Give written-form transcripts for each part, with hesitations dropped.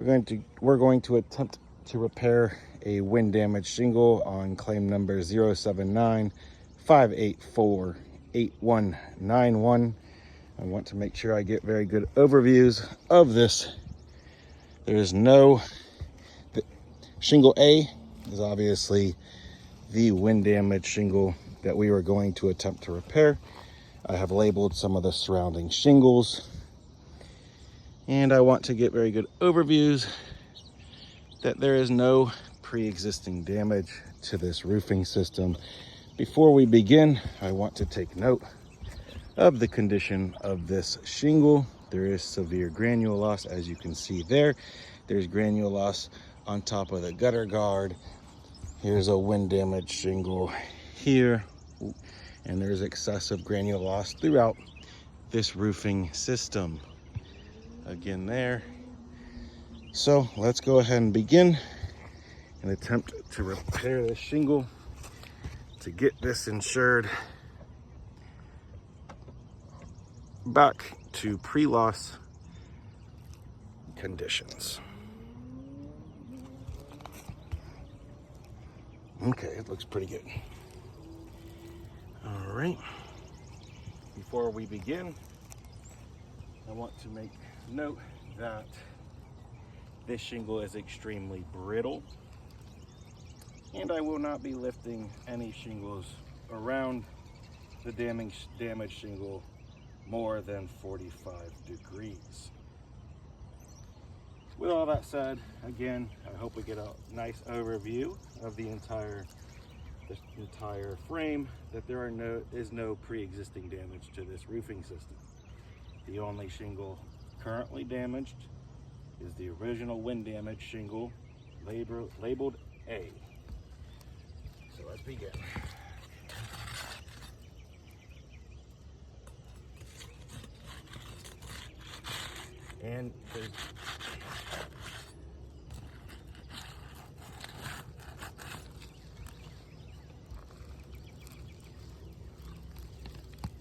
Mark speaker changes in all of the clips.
Speaker 1: We're going to attempt to repair a wind damaged shingle on claim number 079-584-8191. I want to make sure I get very good overviews of this. There is no shingle A is obviously the wind damaged shingle that we were going to attempt to repair. I have labeled some of the surrounding shingles, and I want to get very good overviews that there is no pre-existing damage to this roofing system. Before we begin, I want to take note of the condition of this shingle. There is severe granule loss, as you can see there. There's granule loss on top of the gutter guard. Here's a wind damaged shingle here, and there's excessive granule loss throughout this roofing system. Again there. So let's go ahead and begin and attempt to repair this shingle to get this insured back to pre-loss conditions. Okay, it looks pretty good. All right. Before we begin, I want to make note that this shingle is extremely brittle, and I will not be lifting any shingles around the damaged shingle more than 45 degrees. With all that said, again, I hope we get a nice overview of the entire frame, that there is no pre-existing damage to this roofing system. The only shingle currently damaged is the original wind damage shingle labeled A. So let's begin. And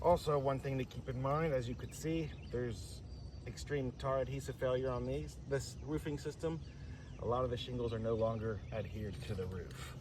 Speaker 1: also, one thing to keep in mind, as you could see, there's extreme tar adhesive failure on this roofing system. A lot of the shingles are no longer adhered to the roof.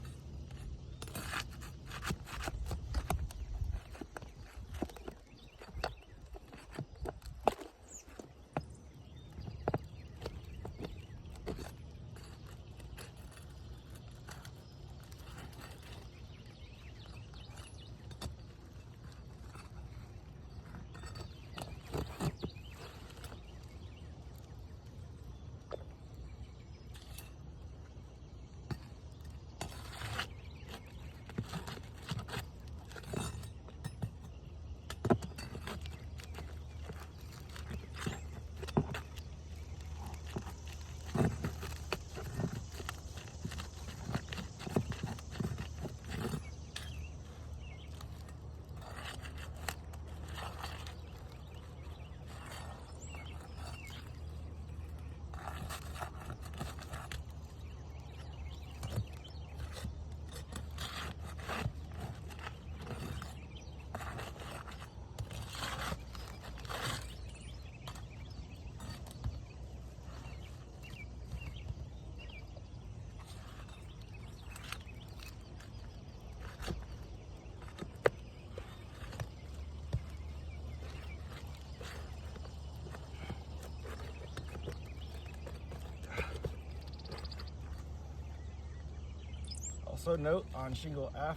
Speaker 1: Also note on shingle F,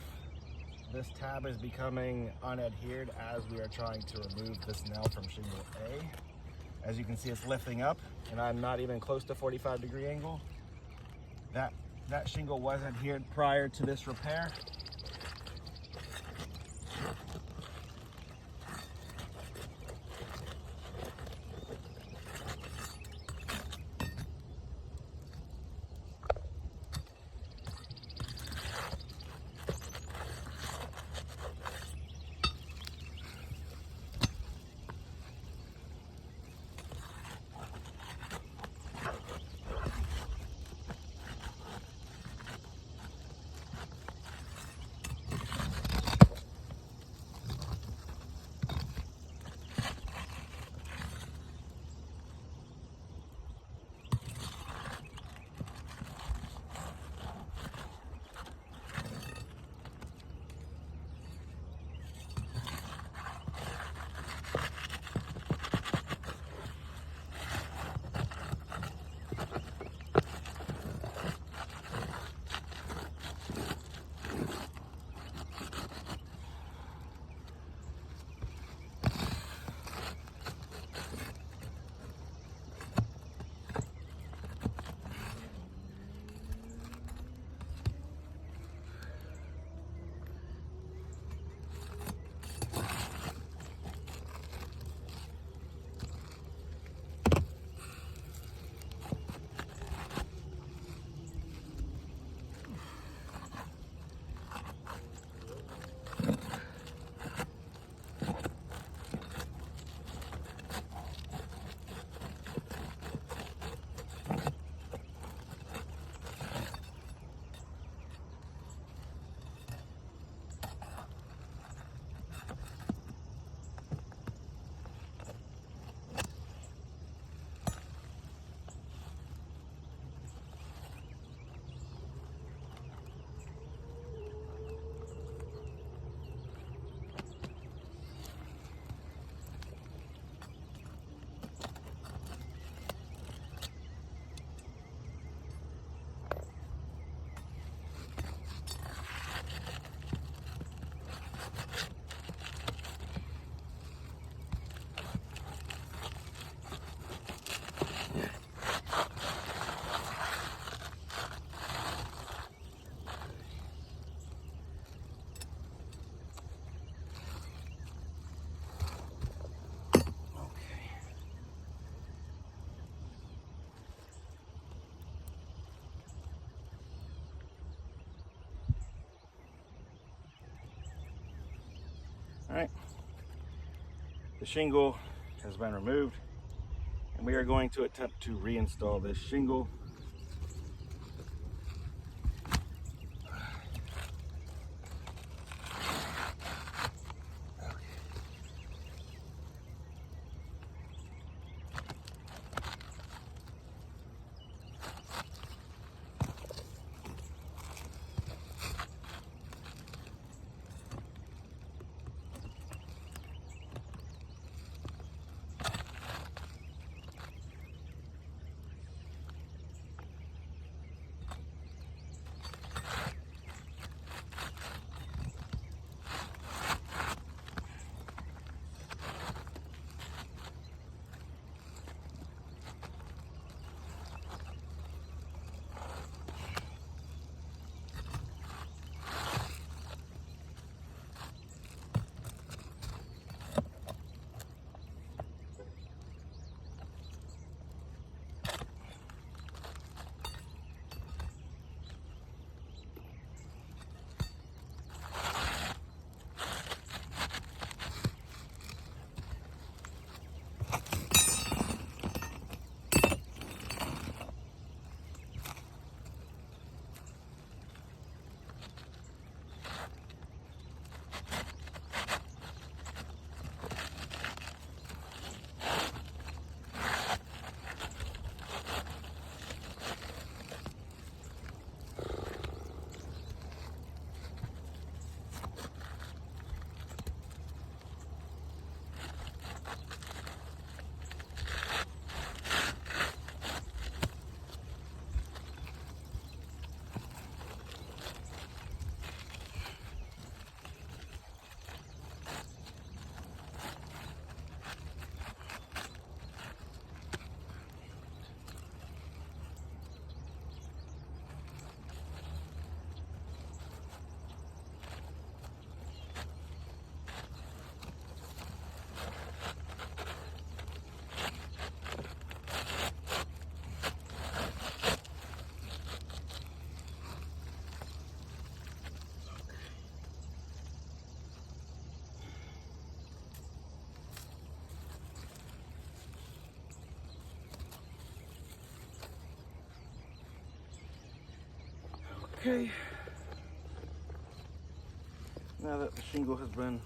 Speaker 1: this tab is becoming unadhered as we are trying to remove this nail from shingle A. As you can see, it's lifting up, and I'm not even close to 45-degree angle. That shingle was adhered prior to this repair. shingle has been removed, and we are going to attempt to reinstall this shingle. Okay, now that the shingle has been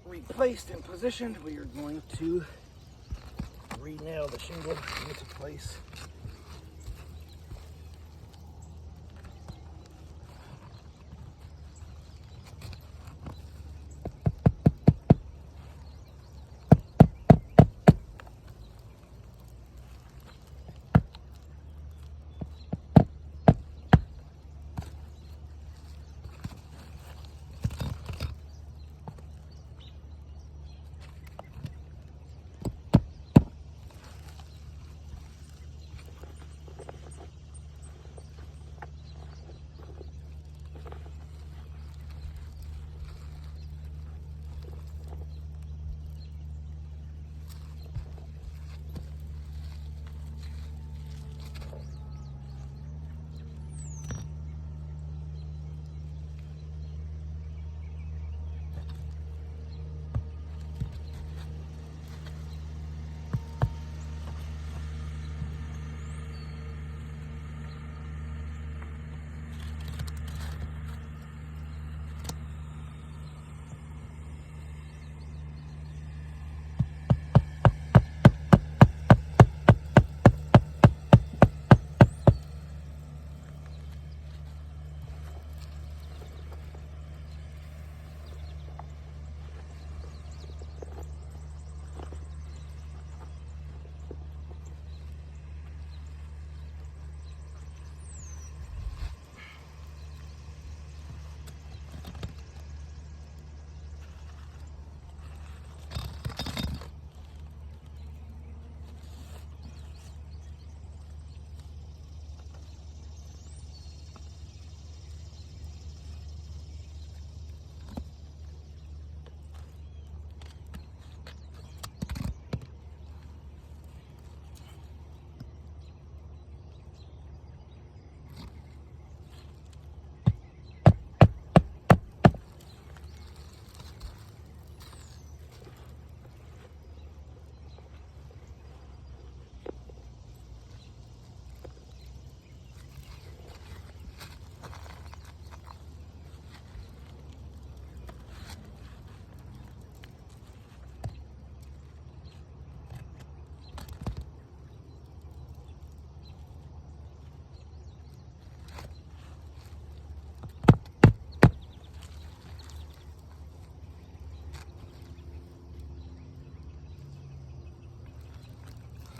Speaker 1: replaced and positioned, we are going to re-nail the shingle into place.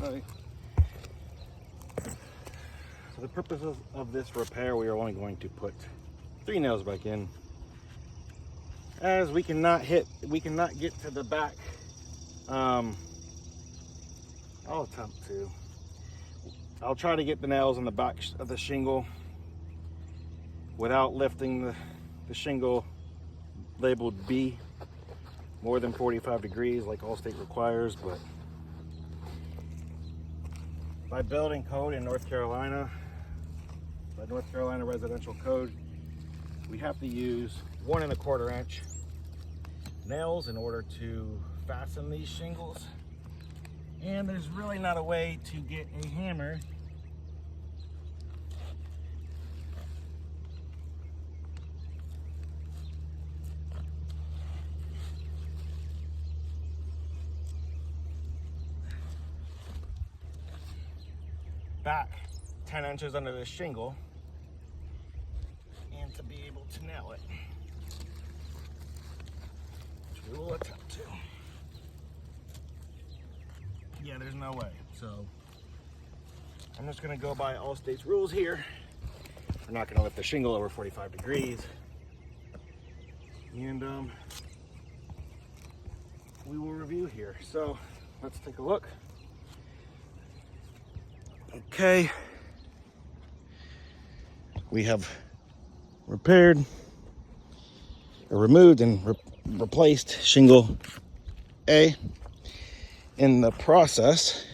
Speaker 1: Okay. For the purposes of this repair, we are only going to put 3 nails back in, as we cannot get to the back. I'll attempt to. I'll try to get the nails on the back of the shingle without lifting the shingle labeled B more than 45 degrees like Allstate requires, but by building code in North Carolina, by North Carolina residential code, we have to use 1 1/4 inch nails in order to fasten these shingles. And there's really not a way to get a hammer back 10 inches under this shingle and to be able to nail it, which we will attempt to. Yeah, there's no way. So I'm just gonna go by Allstate's rules here. We're not gonna lift the shingle over 45 degrees. And we will review here. So let's take a look. Okay. We have repaired or removed and replaced shingle A. In the process,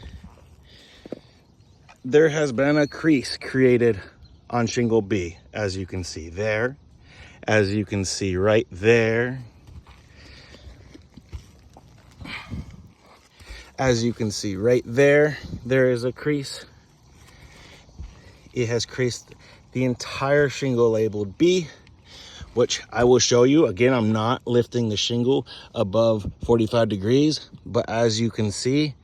Speaker 1: there has been a crease created on shingle B, as you can see there, as you can see right there, as you can see right there, there is a crease. It has creased the entire shingle labeled B, which I will show you. Again, I'm not lifting the shingle above 45 degrees, but as you can see,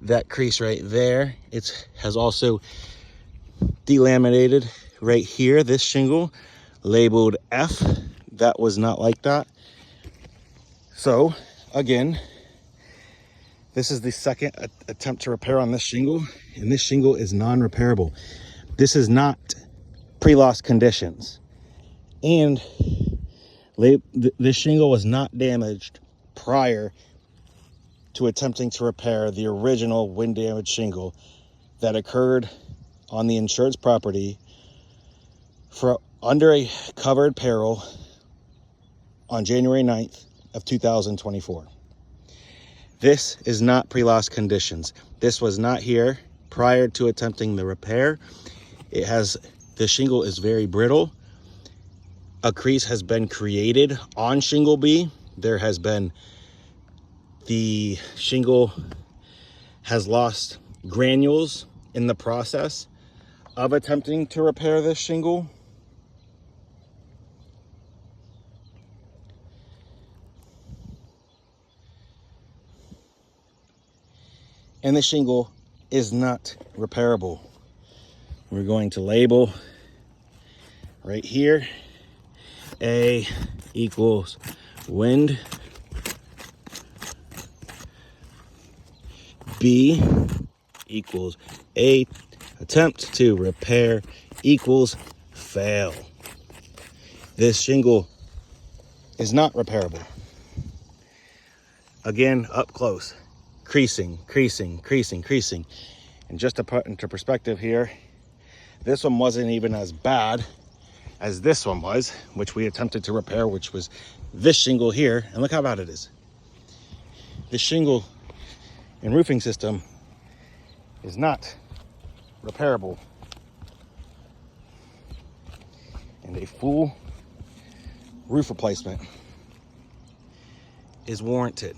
Speaker 1: that crease right there, it has also delaminated right here, this shingle labeled F. That was not like that. So again, this is the second attempt to repair on this shingle, and this shingle is non-repairable. This is not pre-loss conditions. And this shingle was not damaged prior to attempting to repair the original wind damage shingle that occurred on the insured's property for under a covered peril on January 9th of 2024. This is not pre-loss conditions. This was not here prior to attempting the repair. The shingle is very brittle. A crease has been created on shingle B. The shingle has lost granules in the process of attempting to repair this shingle. And the shingle is not repairable. We're going to label right here, A equals wind, B equals A attempt to repair equals fail. This shingle is not repairable. Again, up close, creasing. And just to put into perspective here, this one wasn't even as bad as this one was, which we attempted to repair, which was this shingle here. And look how bad it is. This shingle and roofing system is not repairable. And a full roof replacement is warranted.